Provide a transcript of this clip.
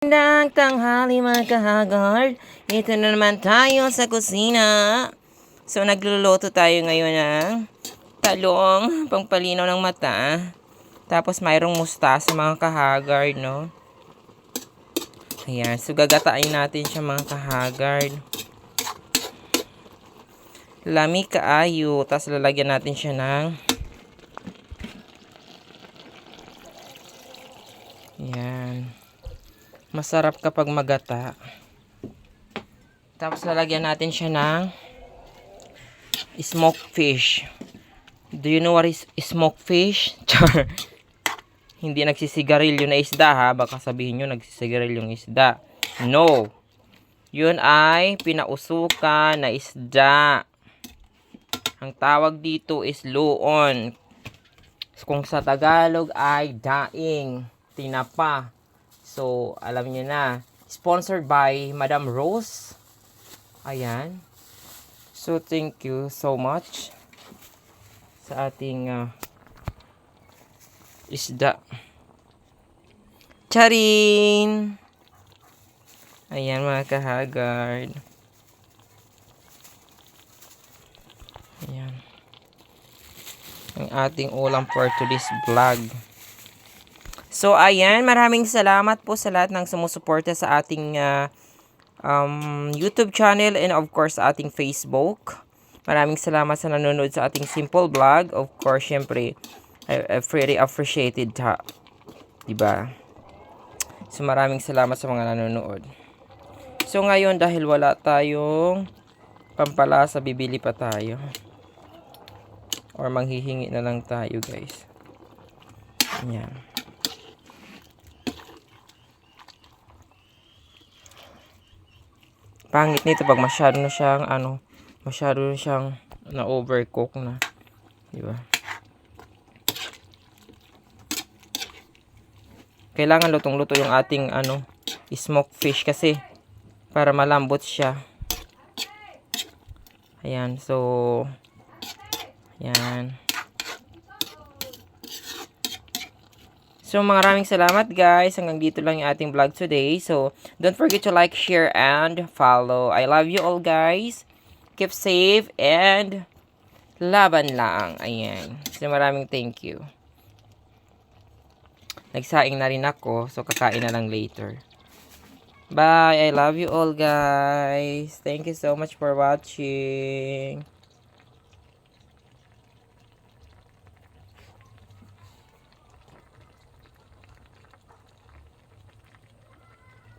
Magandang tanghali mga kahagard. Ito na naman tayo sa kusina. So nagluluto tayo ngayon ng talong, pangpalinaw ng mata. Tapos mayroong mustasa mga kahagard, no? Ayan, so gagatain natin siya mga kahagard. Lami kaayo, tapos lalagyan natin siya ng ayan. Masarap kapag magata. Tapos lalagyan natin siya ng smoked fish. Do you know what is smoked fish? Char. Hindi nagsisigarilyo na isda ha. Baka sabihin nyo nagsisigarilyo yung isda. No. Yun ay pinausukan na isda. Ang tawag dito is luon. Kung sa Tagalog ay daing. Tinapa. So, alam niyo na. Sponsored by Madam Rose. Ayan. So, thank you so much sa ating isda. Charin! Ayan mga kahagard. Ayan. Ang ating ulam for today's vlog. So, ayan. Maraming salamat po sa lahat ng sumusuporta sa ating YouTube channel and of course sa ating Facebook. Maraming salamat sa nanonood sa ating simple vlog. Of course, syempre, I really appreciated ha. Diba? So, maraming salamat sa mga nanonood. So, ngayon, dahil wala tayong pampalasa, bibili pa tayo. Or manghihingi na lang tayo, guys. Ayan. Pangit nito pag masyado na siyang, masyado na siyang na-overcook na. Diba? Kailangan lutong-luto yung ating smoked fish kasi para malambot siya. Ayan, so ayan. So maraming salamat guys. Hanggang dito lang yung ating vlog today. So don't forget to like, share, and follow. I love you all guys. Keep safe and laban lang. Ayan. So maraming thank you. Nagsaing na rin ako. So, kakain na lang later. Bye! I love you all, guys. Thank you so much for watching.